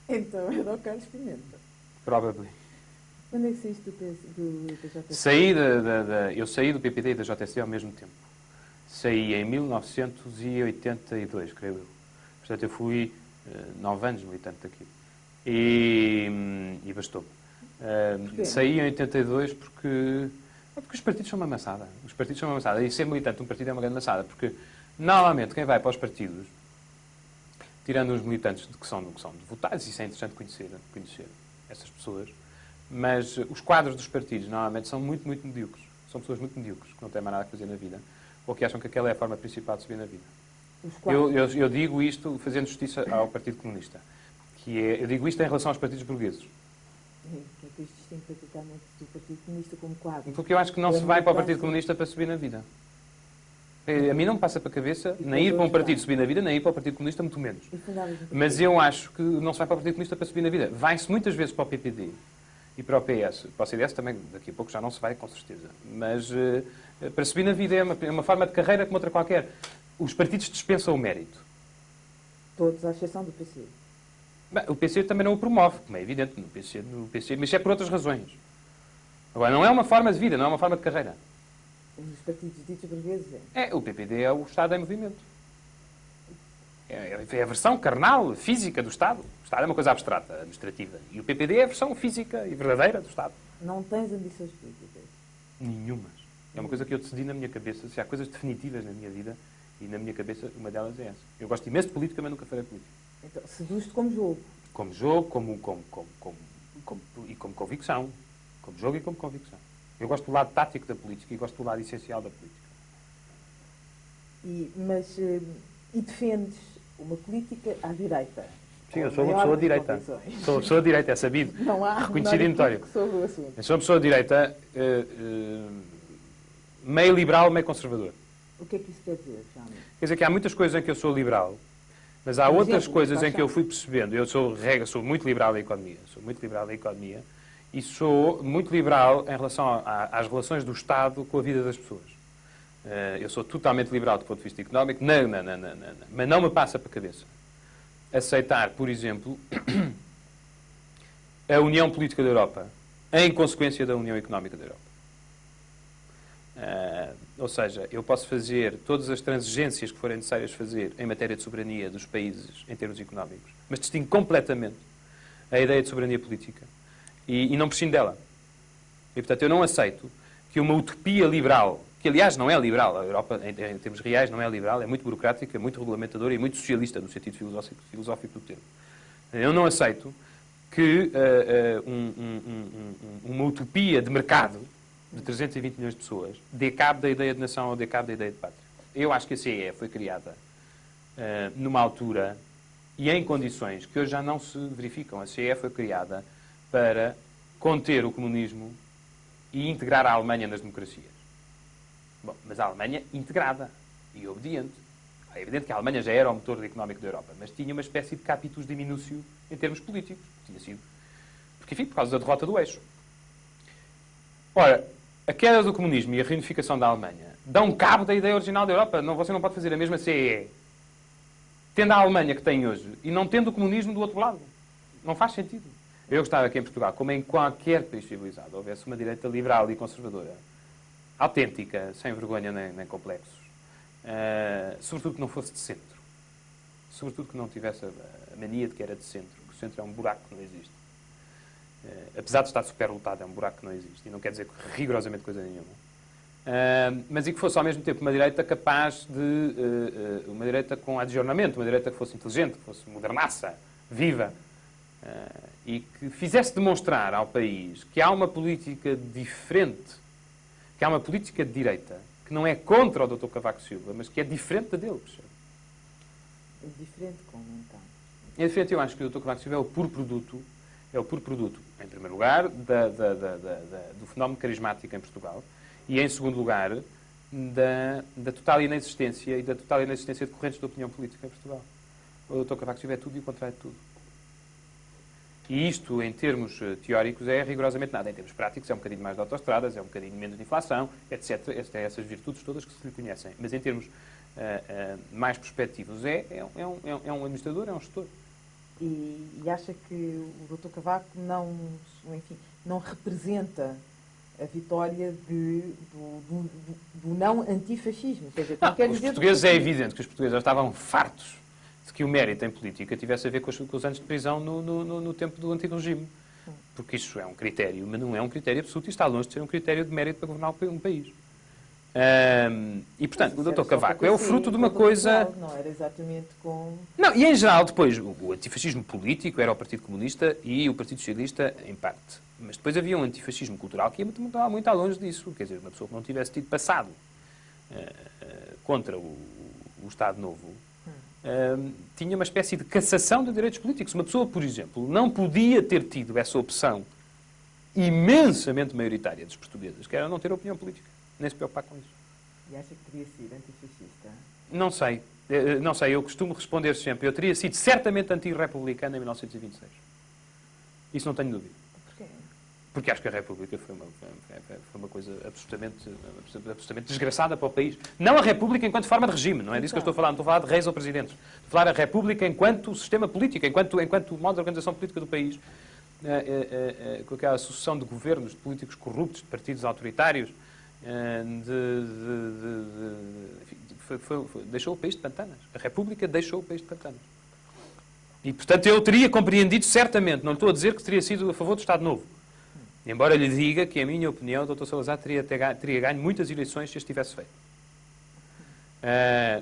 Então era o Carlos Pimenta. Probably. Quando é que saíste do PJC? Eu saí do PPD e da JSD ao mesmo tempo. Saí em 1982, creio eu. Portanto, eu fui 9 anos militante daquilo. E bastou. Saí em 82 porque os partidos são uma maçada. Os partidos são uma maçada. E ser militante de um partido é uma grande maçada. Porque, normalmente, quem vai para os partidos, tirando os militantes que são votados, isso é interessante conhecer essas pessoas, mas os quadros dos partidos, normalmente, são muito, muito medíocres. São pessoas muito medíocres, que não têm mais nada a fazer na vida, ou que acham que aquela é a forma principal de subir na vida. Eu digo isto fazendo justiça ao Partido Comunista. Eu digo isto em relação aos partidos burgueses. Que é que isto distingue praticamente do Partido Comunista como quadro? Porque eu acho que não se vai para o Partido Comunista para subir na vida. A mim não me passa para a cabeça nem ir para um partido subir na vida, nem ir para o Partido Comunista, muito menos. Mas eu acho que não se vai para o Partido Comunista para subir na vida. Vai-se muitas vezes para o PPD e para o PS. Para o CDS também, daqui a pouco já não se vai, com certeza. Mas para subir na vida é uma forma de carreira como outra qualquer. Os partidos dispensam o mérito. Todos, à exceção do PC. Bem, o PC também não o promove, como é evidente, no PC, mas é por outras razões. Agora, não é uma forma de vida, não é uma forma de carreira. Os partidos ditos burgueses o PPD é o Estado em movimento. É a versão carnal, física do Estado. O Estado é uma coisa abstrata, administrativa. E o PPD é a versão física e verdadeira do Estado. Não tens ambições políticas? Nenhumas. É uma coisa que eu decidi na minha cabeça. Se há coisas definitivas na minha vida, e na minha cabeça uma delas é essa. Eu gosto imenso de política, mas nunca farei política. Então, seduz-te como jogo? Como jogo, e como convicção. Como jogo e como convicção. Eu gosto do lado tático da política e gosto do lado essencial da política. E defendes uma política à direita? Sim, eu sou uma pessoa de direita. Sou uma pessoa de direita, é sabido. Não há reconhecido e notório. Sobre o assunto. Eu sou uma pessoa de direita, meio liberal, meio conservador. O que é que isso quer dizer, realmente? Quer dizer que há muitas coisas em que eu sou liberal, mas há outras coisas em que eu fui percebendo. Eu sou muito liberal na economia. E sou muito liberal em relação às relações do Estado com a vida das pessoas. Eu sou totalmente liberal do ponto de vista económico, mas não me passa para a cabeça aceitar, por exemplo, a União Política da Europa em consequência da União Económica da Europa. Ou seja, eu posso fazer todas as transigências que forem necessárias fazer em matéria de soberania dos países em termos económicos, mas distingo completamente a ideia de soberania política e não prescindo dela. E, portanto, eu não aceito que uma utopia liberal, que aliás não é liberal, a Europa em termos reais não é liberal, é muito burocrática, muito regulamentadora e muito socialista no sentido filosófico do termo. Eu não aceito que uma utopia de mercado de 320 milhões de pessoas dê cabo da ideia de nação ou dê cabo da ideia de pátria. Eu acho que a CEE foi criada numa altura e em condições que hoje já não se verificam. A CEE foi criada para conter o comunismo e integrar a Alemanha nas democracias. Bom, mas a Alemanha integrada e obediente. É evidente que a Alemanha já era o motor económico da Europa, mas tinha uma espécie de capitus diminúcio em termos políticos. Tinha sido. Porque, enfim, por causa da derrota do eixo. Ora, a queda do comunismo e a reunificação da Alemanha dão cabo da ideia original da Europa. Você não pode fazer a mesma CEE tendo a Alemanha que tem hoje e não tendo o comunismo do outro lado. Não faz sentido. Eu gostava que em Portugal, como em qualquer país civilizado, houvesse uma direita liberal e conservadora, autêntica, sem vergonha nem complexos. Sobretudo que não fosse de centro. Sobretudo que não tivesse a mania de que era de centro. Que o centro é um buraco que não existe. Apesar de estar superlotado, é um buraco que não existe. E não quer dizer rigorosamente coisa nenhuma. Mas e que fosse ao mesmo tempo uma direita capaz de... uma direita com adjornamento, uma direita que fosse inteligente, que fosse modernaça, viva. E que fizesse demonstrar ao país que há uma política diferente, que há uma política de direita, que não é contra o Dr. Cavaco Silva, mas que é diferente da dele. É diferente como, então? É diferente, eu acho que o Dr. Cavaco Silva é o puro produto, em primeiro lugar, do fenómeno carismático em Portugal, e em segundo lugar, da total inexistência e da total inexistência de correntes de opinião política em Portugal. O Dr. Cavaco Silva é tudo e o contrário de tudo. E isto, em termos teóricos, é rigorosamente nada. Em termos práticos, é um bocadinho mais de autoestradas, é um bocadinho menos de inflação, etc. Essas virtudes todas que se lhe conhecem. Mas em termos mais prospectivos, é um administrador, é um gestor. E acha que o Dr. Cavaco não representa a vitória do não antifascismo. Quer dizer, não, os portugueses, é evidente que os portugueses já estavam fartos de que o mérito em política tivesse a ver com os anos de prisão no tempo do antigo regime. Porque isso é um critério, mas não é um critério absoluto e está longe de ser um critério de mérito para governar um país. E, portanto, o Dr. Cavaco é o fruto de uma coisa... Não era exatamente com... Não, e em geral, depois, o antifascismo político era o Partido Comunista e o Partido Socialista, em parte. Mas depois havia um antifascismo cultural que ia muito longe disso. Quer dizer, uma pessoa que não tivesse tido passado contra o Estado Novo tinha uma espécie de cassação de direitos políticos. Uma pessoa, por exemplo, não podia ter tido essa opção imensamente maioritária dos portugueses, que era não ter opinião política, nem se preocupar com isso. E acha que teria sido antifascista? Não sei. Não sei, eu costumo responder sempre. Eu teria sido certamente anti-republicano em 1926. Isso não tenho dúvida. Porquê? Porque acho que a República foi uma coisa absolutamente desgraçada para o país. Não a República enquanto forma de regime, não é disso que eu estou a falar. Não estou a falar de reis ou presidentes. Estou a falar da República enquanto sistema político, enquanto modo de organização política do país. Com aquela sucessão de governos, de políticos corruptos, de partidos autoritários, deixou o país de pantanas. A República deixou o país de pantanas. E, portanto, eu teria compreendido certamente, não lhe estou a dizer que teria sido a favor do Estado Novo. Embora lhe diga que, a minha opinião, o Dr. Salazar teria ganho muitas eleições se as tivesse feito.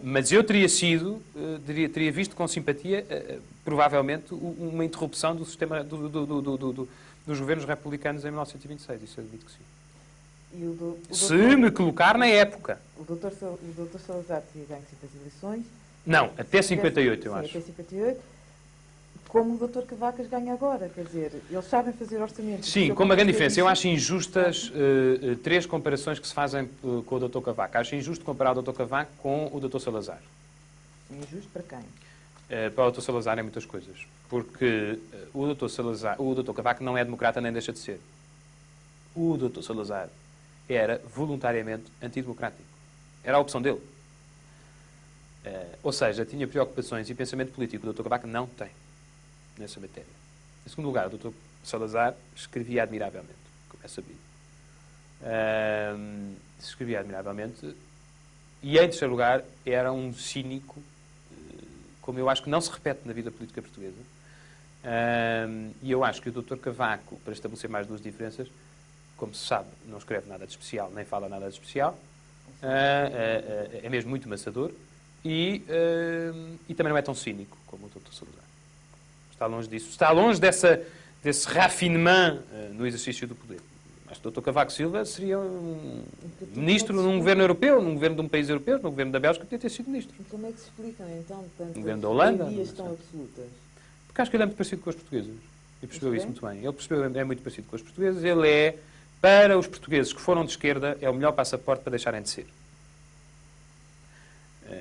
Mas eu teria visto com simpatia, provavelmente, uma interrupção do sistema dos governos republicanos em 1926. Isso eu admito que sim. Se me colocar na época. O Dr. Salazar teria ganho 50 eleições. Não, até 58, eu acho. Até 58. Como o Dr. Cavaco ganha agora, quer dizer, eles sabem fazer orçamentos. Sim, com uma grande diferença. Eu acho injustas três comparações que se fazem com o Dr. Cavaco. Acho injusto comparar o Dr. Cavaco com o Dr. Salazar. Injusto para quem? Para o Dr. Salazar em muitas coisas. Porque o Dr. Cavaco não é democrata nem deixa de ser. O Dr. Salazar era voluntariamente antidemocrático. Era a opção dele. Ou seja, tinha preocupações e pensamento político. O Dr. Cavaco não tem nessa matéria. Em segundo lugar, o Dr. Salazar escrevia admiravelmente, como é sabido. Escrevia admiravelmente. E, em terceiro lugar, era um cínico, como eu acho que não se repete na vida política portuguesa. E eu acho que o Dr. Cavaco, para estabelecer mais duas diferenças, como se sabe, não escreve nada de especial, nem fala nada de especial. É mesmo muito maçador. E também não é tão cínico como o Dr. Salazar. Está longe disso. Está longe desse raffinement no exercício do poder. Mas o Dr. Cavaco Silva seria um ministro num governo europeu, num governo de um país europeu, no governo da Bélgica, podia ter sido ministro. E como é que se explicam, então, tantas governo da Holanda, tão absolutas? Porque acho que ele é muito parecido com os portugueses. E percebeu isso muito bem. Ele percebeu, é muito parecido com os portugueses. Ele é, para os portugueses que foram de esquerda, é o melhor passaporte para deixarem de ser.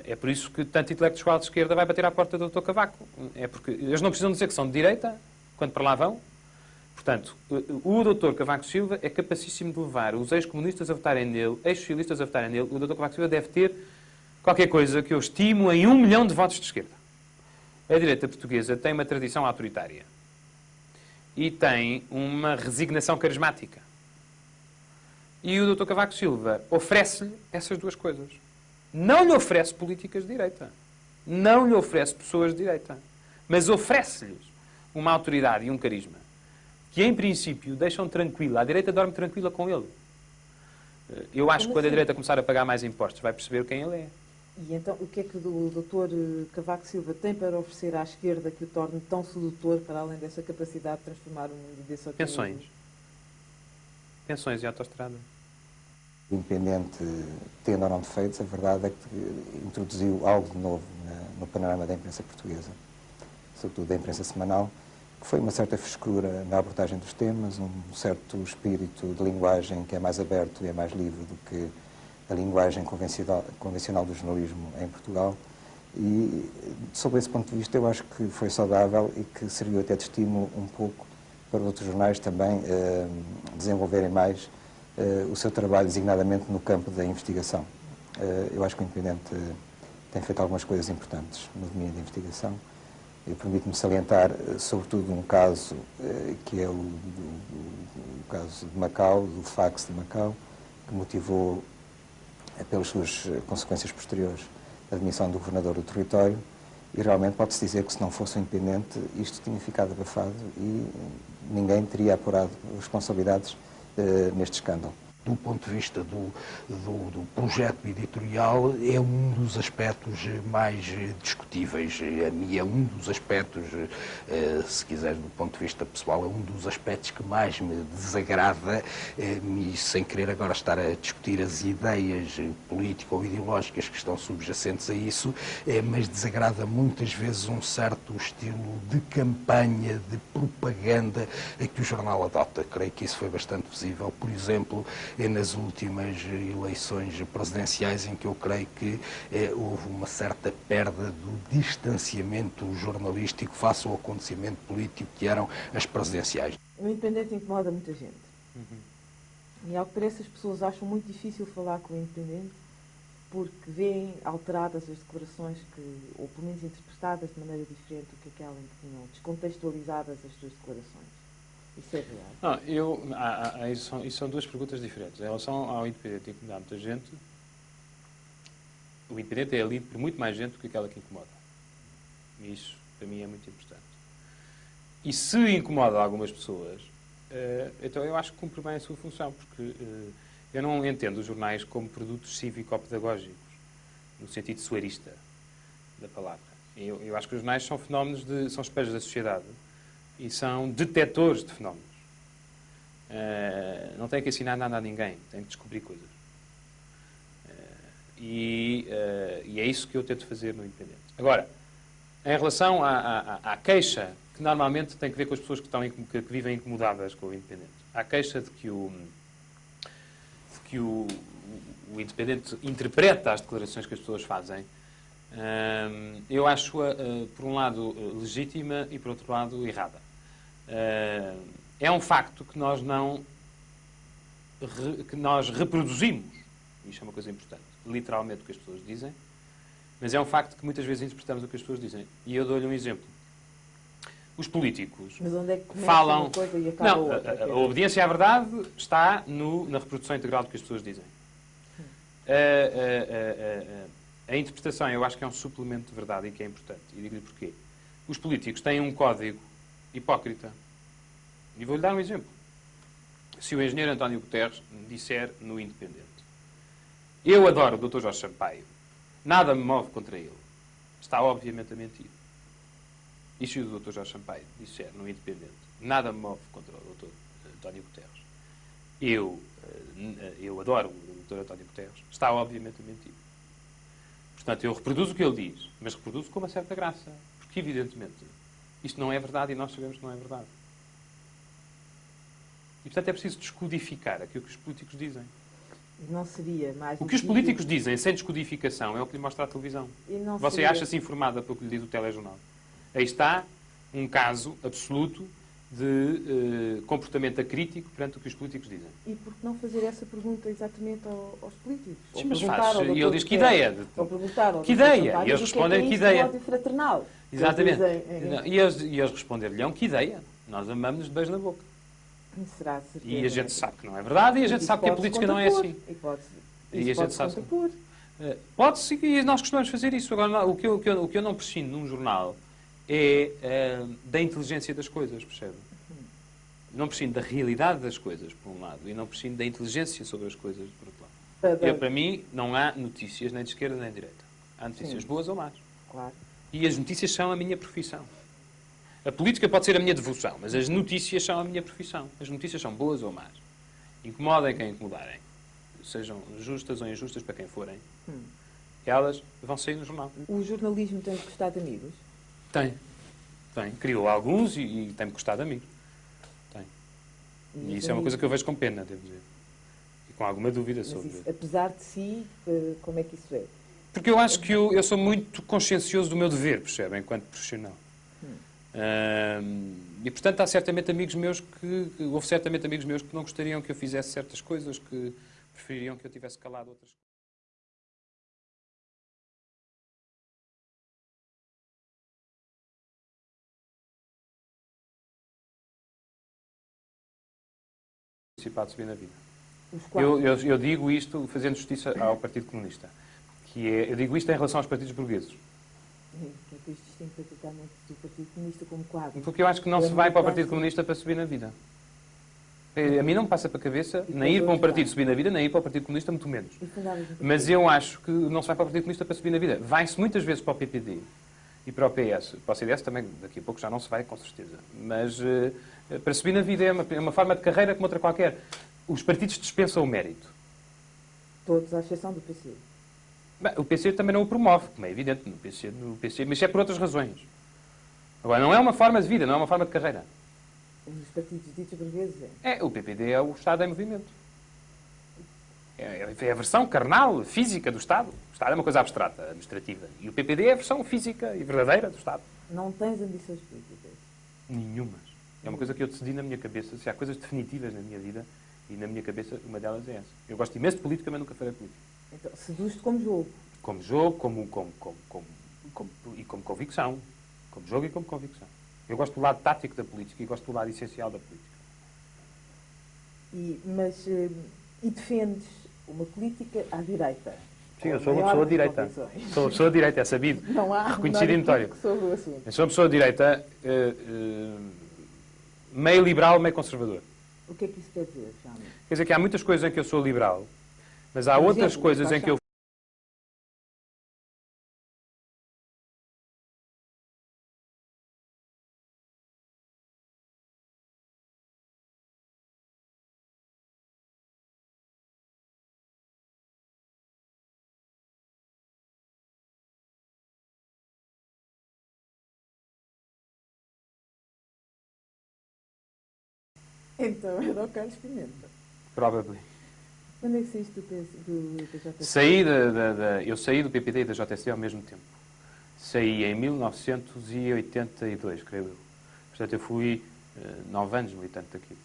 É por isso que tanto intelectual de esquerda vai bater à porta do Dr. Cavaco. É porque eles não precisam dizer que são de direita, quando para lá vão. Portanto, o Dr. Cavaco Silva é capacíssimo de levar os ex-comunistas a votarem nele, ex-socialistas a votarem nele. O Dr. Cavaco Silva deve ter qualquer coisa que eu estimo em 1 milhão de votos de esquerda. A direita portuguesa tem uma tradição autoritária. E tem uma resignação carismática. E o Dr. Cavaco Silva oferece-lhe essas duas coisas. Não lhe oferece políticas de direita. Não lhe oferece pessoas de direita. Mas oferece-lhes uma autoridade e um carisma que, em princípio, deixam tranquila. A direita dorme tranquila com ele. Eu acho que quando a direita começar a pagar mais impostos, vai perceber quem ele é. E então, o que é que o Dr. Cavaco Silva tem para oferecer à esquerda que o torne tão sedutor, para além dessa capacidade de transformar o mundo desse outro Pensões. Pensões e autoestrada. Independente, tendo ou não defeitos, a verdade é que introduziu algo de novo no panorama da imprensa portuguesa, sobretudo da imprensa semanal, que foi uma certa frescura na abordagem dos temas, um certo espírito de linguagem que é mais aberto e é mais livre do que a linguagem convencional do jornalismo em Portugal. E, sob esse ponto de vista, eu acho que foi saudável e que serviu até de estímulo um pouco para outros jornais também desenvolverem mais o seu trabalho, designadamente no campo da investigação. Eu acho que o Independente tem feito algumas coisas importantes no domínio da investigação Eu permito-me salientar, sobretudo, um caso que é o caso de Macau, do fax de Macau, que motivou, pelas suas consequências posteriores, a demissão do governador do território, e realmente pode-se dizer que, se não fosse um independente, isto tinha ficado abafado e ninguém teria apurado responsabilidades neste escândalo. Do ponto de vista do projeto editorial, é um dos aspectos mais discutíveis. A mim é um dos aspectos, se quiser, do ponto de vista pessoal, é um dos aspectos que mais me desagrada, e sem querer agora estar a discutir as ideias políticas ou ideológicas que estão subjacentes a isso, mas desagrada muitas vezes um certo estilo de campanha, de propaganda a que o jornal adota. Creio que isso foi bastante visível, por exemplo, nas últimas eleições presidenciais, em que eu creio que houve uma certa perda do distanciamento jornalístico face ao acontecimento político que eram as presidenciais. O Independente incomoda muita gente. E, ao que parece, as pessoas acham muito difícil falar com o Independente porque veem alteradas as declarações, ou pelo menos interpretadas de maneira diferente do que aquela em que tinham, descontextualizadas as suas declarações. Isso é real? Não, isso são duas perguntas diferentes. Em relação ao Independente incomodar muita gente, o Independente é lido por muito mais gente do que aquela que incomoda. E isso, para mim, é muito importante. E se incomoda algumas pessoas, então eu acho que cumpre bem a sua função, porque eu não entendo os jornais como produtos cívico-pedagógicos, no sentido soarista da palavra. Eu acho que os jornais são fenómenos, são espelhos da sociedade e são detectores de fenómenos. Não têm que ensinar nada a ninguém, têm que descobrir coisas. E é isso que eu tento fazer no Independente. Agora, em relação à queixa, que normalmente tem que ver com as pessoas que vivem incomodadas com o Independente. Há queixa de que o Independente interpreta as declarações que as pessoas fazem. Eu acho-a, por um lado, legítima e, por outro lado, errada. É um facto que nós reproduzimos, isto é uma coisa importante, literalmente o que as pessoas dizem, mas é um facto que muitas vezes interpretamos o que as pessoas dizem. E eu dou-lhe um exemplo. Os políticos Mas onde é que começa falam... uma coisa e acaba Não, outra? a obediência à verdade está na reprodução integral do que as pessoas dizem. A interpretação, eu acho que é um suplemento de verdade e que é importante. E digo-lhe porquê. Os políticos têm um código hipócrita. E vou-lhe dar um exemplo. Se o engenheiro António Guterres disser no Independente: eu adoro o Dr. Jorge Sampaio, nada me move contra ele, está obviamente a mentir. E se o Dr. Jorge Sampaio disser no Independente: nada me move contra o Dr. António Guterres, eu adoro o Dr. António Guterres, está obviamente a mentir. Portanto, eu reproduzo o que ele diz, mas reproduzo com uma certa graça. Porque, evidentemente, isto não é verdade e nós sabemos que não é verdade. E, portanto, é preciso descodificar aquilo que os políticos dizem. Não seria mais... O que os políticos dizem sem descodificação é o que lhe mostra a televisão. Você acha-se informada pelo que lhe diz o telejornal. Aí está um caso absoluto de comportamento acrítico perante o que os políticos dizem. E por que não fazer essa pergunta exatamente aos políticos? Sim, mas faz. E ele diz que ideia. Ou perguntar ao que ideia? Sampaio, E eles respondem que ideia. Fraternal. Exatamente. E eles responder-lhe-ão que ideia. Nós amamos-nos de beijo na boca. Será de certeza. E a gente sabe que não é verdade e a gente sabe que a política não é assim. E a gente sabe. Pode-se, e nós costumamos fazer isso. Agora, o que eu não prescindo num jornal é da inteligência das coisas, percebe? Não prescindo da realidade das coisas, por um lado, e não prescindo da inteligência sobre as coisas, por outro lado. Para mim, não há notícias nem de esquerda nem de direita. Há notícias boas ou más. Claro. E as notícias são a minha profissão. A política pode ser a minha devoção, mas as notícias são a minha profissão. As notícias são boas ou más. Incomodem quem incomodarem. Sejam justas ou injustas para quem forem. Elas vão sair no jornal. O jornalismo tem custado amigos? Tem. Criou alguns e tem-me custado amigos. Tem. E isso é uma coisa que eu vejo com pena, devo dizer. E com alguma dúvida sobre isso. Apesar de si, como é que isso é? Porque eu acho que eu sou muito consciencioso do meu dever, percebe, enquanto profissional. E, portanto, houve certamente amigos meus que não gostariam que eu fizesse certas coisas, que prefeririam que eu tivesse calado outras coisas. participado de subir na vida. Os quatro. Eu digo isto fazendo justiça ao Partido Comunista. Eu digo isto em relação aos partidos burgueses. Que é que isto distingue praticamente do Partido Comunista como quadro. Porque eu acho que não se vai para o Partido Comunista para subir na vida. A mim não me passa para a cabeça nem ir para um partido subir na vida, nem ir para o Partido Comunista, muito menos. Mas eu acho que não se vai para o Partido Comunista para subir na vida. Vai-se muitas vezes para o PPD e para o PS. Para o CDS também, daqui a pouco já não se vai, com certeza. Mas para subir na vida é uma forma de carreira como outra qualquer. Os partidos dispensam o mérito. Todos, à exceção do PC. Bem, o PC também não o promove, como é evidente, no PC, mas é por outras razões. Agora, não é uma forma de vida, não é uma forma de carreira. Os partidos ditos burgueses O PPD é o Estado em movimento. É a versão carnal, física do Estado. O Estado é uma coisa abstrata, administrativa. E o PPD é a versão física e verdadeira do Estado. Não tens ambições políticas? Nenhumas. É uma coisa que eu decidi na minha cabeça. Se há coisas definitivas na minha vida, e na minha cabeça uma delas é essa. Eu gosto imenso de política, mas nunca farei política. Então, seduz-te como jogo? Como jogo, e como convicção. Como jogo e como convicção. Eu gosto do lado tático da política e gosto do lado essencial da política. E defendes uma política à direita? Sim, eu sou uma pessoa de direita. Sou uma pessoa de direita, é sabido. Não há reconhecido e notório. Sobre o assunto. Eu sou uma pessoa de direita, meio liberal, meio conservador. O que é que isso quer dizer, Jaime? Quer dizer que há muitas coisas em que eu sou liberal, mas há outras coisas em que eu Então, era o Carlos Pimenta. Provavelmente. Quando é que saíste do JSC? Eu saí do PPD e da JSC ao mesmo tempo. Saí em 1982, creio eu. Portanto, eu fui 9 anos militante daquilo.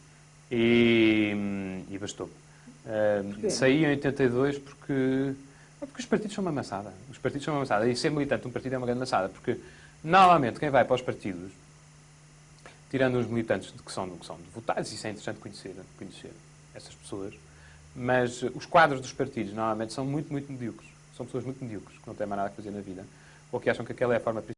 E bastou-me. Saí em 82 porque os partidos são uma maçada. Os partidos são uma maçada. E ser militante de um partido é uma grande maçada. Porque, normalmente, quem vai para os partidos, tirando os militantes que são devotados, isso é interessante conhecer essas pessoas, mas os quadros dos partidos, normalmente, são muito, muito medíocres. São pessoas muito medíocres, que não têm mais nada a fazer na vida, ou que acham que aquela é a forma